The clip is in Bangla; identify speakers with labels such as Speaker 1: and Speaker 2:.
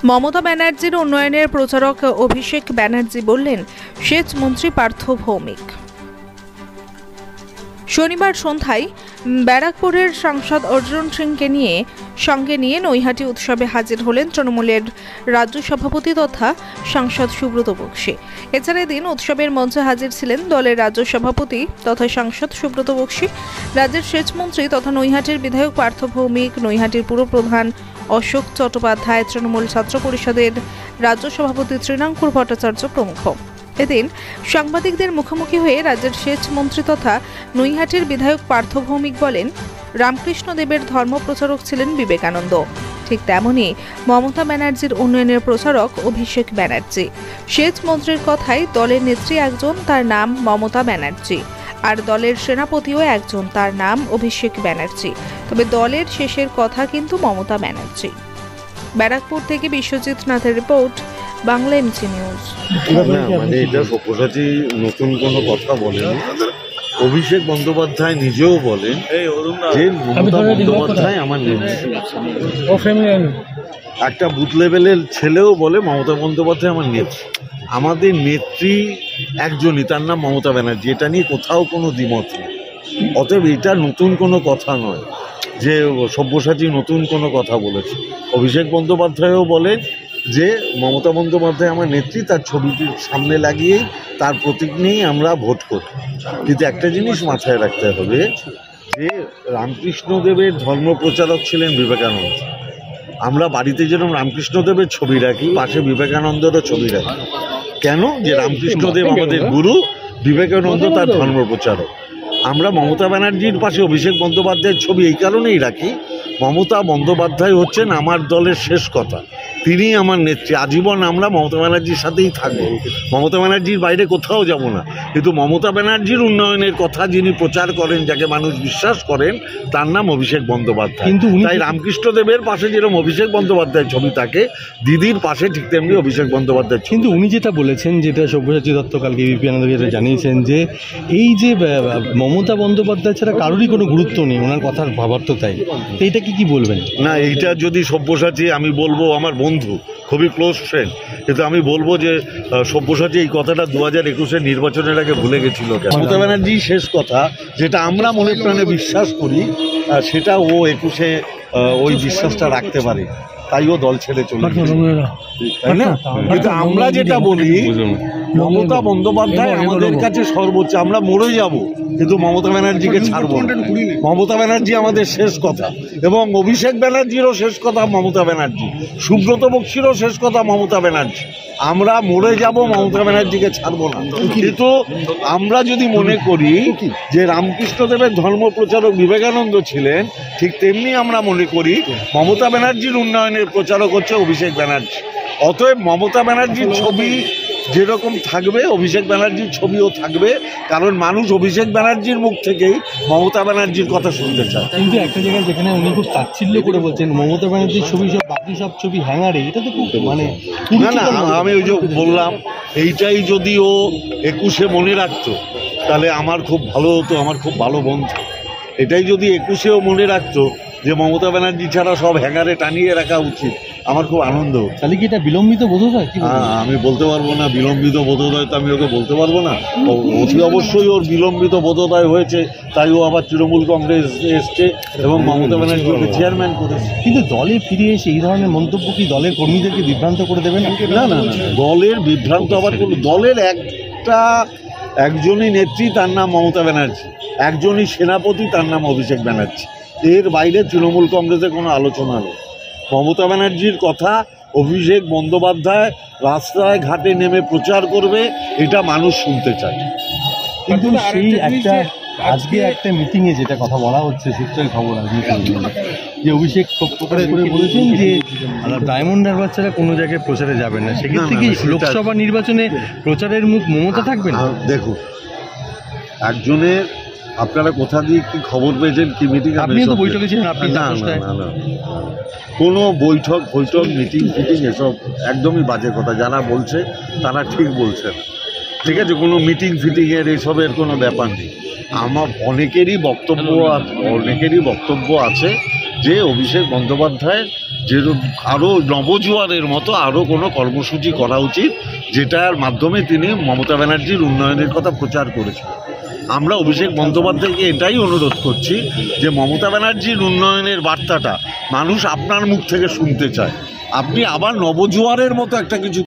Speaker 1: মমতা ব্যানার্জির উন্নয়নের প্রচারক অভিষেক ব্যানার্জি বললেন সেচ মন্ত্রী পার্থ ভৌমিক। শনিবার সন্ধ্যায় ব্যারাকপুরের সাংসদ অর্জুন সিংকে সঙ্গে নিয়ে নৈহাটি উৎসবে হাজির হলেন তৃণমূলের রাজ্য সভাপতি তথা সাংসদ সুব্রত বক্সী। এছাড়া এদিন উৎসবের মঞ্চে হাজির ছিলেন দলের রাজ্য সভাপতি তথা সাংসদ সুব্রত বক্সী, রাজ্যের সেচ মন্ত্রী তথা নৈহাটির বিধায়ক পার্থ ভৌমিক, নৈহাটির পুরপ্রধান অশোক চট্টোপাধ্যায়, তৃণমূল ছাত্র পরিষদের রাজ্য সভাপতি তৃণাঙ্কুর ভট্টাচার্য প্রমুখ। এদিন সাংবাদিকদের মুখোমুখি হয়ে রাজ্যের সেচ মন্ত্রী তথা নৈহাটির বিধায়ক পার্থ ভৌমিক বলেন, রামকৃষ্ণ দেবের ধর্ম প্রচারক ছিলেন বিবেকানন্দ, ঠিক তেমনি মমতা ব্যানার্জির উন্নয়নের প্রচারক অভিষেক ব্যানার্জি। সেচ মন্ত্রীর কথায় দলের নেত্রী একজন, তার নাম মমতা ব্যানার্জি, আর দলের সেনাপতিও একজন, তার নাম অভিষেক ব্যানার্জি। তবে দলের শেষের কথা কিন্তু মমতা ব্যানার্জি। ব্যারাকপুর থেকে বিশ্বজিৎ নাথের রিপোর্ট, বাংলা এমজি নিউজ।
Speaker 2: মানে এটা সব্যসাচী নতুন কোনো কথা বলেন, অভিষেক বন্দ্যোপাধ্যায় নিজেও বলেন যে মমতা বন্দ্যোপাধ্যায় আমার নেত্রী। একটা বুথ লেভেলের ছেলেও বলে মমতা বন্দ্যোপাধ্যায় আমার নেত্রী। আমাদের নেত্রী একজনই, তার নাম মমতা ব্যানার্জি। এটা নিয়ে কোথাও কোনো দ্বিমত নেই। অতএব এটা নতুন কোনো কথা নয় যে সব্যসাচী নতুন কোনো কথা বলেছে। অভিষেক বন্দ্যোপাধ্যায়ও বলেন যে মমতা বন্দ্যোপাধ্যায় আমার নেত্রী, তার ছবিটির সামনে লাগিয়েই তার প্রতীক নিয়েই আমরা ভোট করি। কিন্তু একটা জিনিস মাথায় রাখতে হবে যে রামকৃষ্ণদেবের ধর্ম প্রচারক ছিলেন বিবেকানন্দ। আমরা বাড়িতে যেরকম রামকৃষ্ণদেবের ছবি রাখি, পাশে বিবেকানন্দেরও ছবি রাখি। কেন? যে রামকৃষ্ণদেব আমাদের গুরু, বিবেকানন্দ তার ধর্ম প্রচারক। আমরা মমতা ব্যানার্জির পাশে অভিষেক বন্দ্যোপাধ্যায়ের ছবি এই কারণেই রাখি, মমতা বন্দ্যোপাধ্যায় হচ্ছেন আমার দলের শেষ কথা, তিনি আমার নেত্রী। আজীবন আমরা মমতা ব্যানার্জির সাথেই থাকবো, মমতা ব্যানার্জির বাইরে কোথাও যাব না। কিন্তু মমতা ব্যানার্জির উন্নয়নের কথা যিনি প্রচার করেন, যাকে মানুষ বিশ্বাস করেন, তার নাম অভিষেক বন্দ্যোপাধ্যায়। কিন্তু তাই রামকৃষ্ণদেবের পাশে যেরকম অভিষেক বন্দ্যোপাধ্যায়ের ছবি থাকে, দিদির পাশে ঠিক তেমনি অভিষেক বন্দ্যোপাধ্যায়।
Speaker 3: কিন্তু উনি যেটা বলেছেন, যেটা সব্যসাচী দত্ত কালকে এবিপি আনন্দকে জানিয়েছেন, যে এই যে মমতা বন্দ্যোপাধ্যায় ছাড়া কারোরই কোনো গুরুত্ব নেই ওনার কথার ভাবার্থতাই। তো এটা কি বলবেন?
Speaker 2: না, এইটা যদি সব্যসাচী, আমি বলবো আমার বন্ধু, খুবই ক্লোজ ফ্রেন্ড, কিন্তু আমি বলবো যে সব্যসাচী এই কথাটা 2021-এর নির্বাচনের আগে ভুলে গেছিল। মমতা ব্যানার্জি শেষ কথা, যেটা আমরা মনে প্রাণে বিশ্বাস করি, সেটা ও 21-এ ওই বিশ্বাসটা রাখতে পারে, তাই ও দল ছেড়ে চলে গেছে, তাই না? কিন্তু আমরা যেটা বলি, মমতা বন্দ্যোপাধ্যায় আমাদের কাছে সর্বোচ্চ। আমরা মরে যাব কিন্তু মমতা ব্যানার্জিকে ছাড়বো না। মমতা ব্যানার্জি আমাদের শেষ কথা, এবং অভিষেক ব্যানার্জিরও শেষ কথা মমতা ব্যানার্জি, সুব্রত বক্সীরও শেষ কথা মমতা ব্যানার্জি। আমরা মরে যাব, মমতা ব্যানার্জিকে ছাড়বো না। কিন্তু আমরা যদি মনে করি যে রামকৃষ্ণদেবের ধর্ম প্রচারক বিবেকানন্দ ছিলেন, ঠিক তেমনি আমরা মনে করি মমতা ব্যানার্জির উন্নয়নের প্রচারক হচ্ছে অভিষেক ব্যানার্জি। অতএব মমতা ব্যানার্জির ছবি যেরকম থাকবে, অভিষেক ব্যানার্জির ছবিও থাকবে, কারণ মানুষ অভিষেক ব্যানার্জির মুখ থেকেই মমতা ব্যানার্জির কথা শুনতে চায়।
Speaker 3: কিন্তু একটা জায়গায় যেখানে উনি খুব তাচ্ছিল্য করে বলছেন মমতা ব্যানার্জির ছবি সব, বাকি সব ছবি হ্যাঙ্গারে, এটা তো খুব মানে
Speaker 2: না না, আমি ওই যে বললাম, এইটাই যদি ও 21-এ মনে রাখতো তাহলে আমার খুব ভালো হতো, আমার খুব ভালো বন্ধু। এটাই যদি 21-এও মনে রাখতো যে মমতা ব্যানার্জি ছাড়া সব হ্যাঙ্গারে টানিয়ে রাখা উচিত, আমার খুব আনন্দ।
Speaker 3: তাহলে কি এটা বিলম্বিত বোধোদয়?
Speaker 2: আমি বলতে পারবো না বিলম্বিত বোধোদয়, তো আমি ওকে বলতে পারবো না। অতি অবশ্যই ওর বিলম্বিত বোধোদয় হয়েছে, তাই ও আবার তৃণমূল কংগ্রেস এসছে এবং মমতা ব্যানার্জি ওকে চেয়ারম্যান করেছে।
Speaker 3: কিন্তু দলে ফিরে এসে এই ধরনের মন্তব্য কি দলের কর্মীদেরকে বিভ্রান্ত করে দেবেন?
Speaker 2: না না, দলের বিভ্রান্ত আবার কোনো, দলের একজনই নেত্রী, তার নাম মমতা ব্যানার্জি, একজনই সেনাপতি, তার নাম অভিষেক ব্যানার্জি। এর বাইরে তৃণমূল কংগ্রেসের কোনো আলোচনা নেই। মমতা ব্যানার্জির কথা অভিষেক বন্দ্যোপাধ্যায় রাস্তায় ঘাটে নেমে প্রচার করবে, এটা মানুষ শুনতে চায়।
Speaker 3: কিন্তু সেই আজকে একটা মিটিংয়ে যেটা কথা বলা হচ্ছে, সূত্রের খবর যে অভিষেক প্রকাশ করে বলেছেন যে ডায়মন্ড হারবার ছাড়া কোনো জায়গায় প্রচারে যাবে না। সেক্ষেত্রে কি লোকসভা নির্বাচনে প্রচারের মুখ মমতা থাকবেন?
Speaker 2: দেখুন, একজনের, আপনারা কোথা দিয়ে কি খবর পেয়েছেন, কি মিটিং?
Speaker 3: আপনি তো বৈঠকে ছিলেন। আপনি
Speaker 2: না না, কোনো বৈঠক মিটিং এসব একদমই বাজে কথা। যারা বলছে তারা ঠিক বলছে না, ঠিক আছে? কোনো মিটিং ফিটিংয়ের এসবের কোনো ব্যাপার নেই। আমার অনেকেরই বক্তব্য আছে যে অভিষেক বন্দ্যোপাধ্যায় যে আরও নবজোয়ারের মতো আরও কোনো কর্মসূচি করা উচিত, যেটার মাধ্যমে তিনি মমতা ব্যানার্জির উন্নয়নের কথা প্রচার করেছেন। আমরা অভিষেক বন্দ্যোপাধ্যায়কে এটাই অনুরোধ করছি যে মমতা ব্যানার্জির উন্নয়নের বার্তাটা মানুষ আপনার মুখ থেকে শুনতে চায়। আপনি আবার নবজোয়ারের মতো একটা কিছু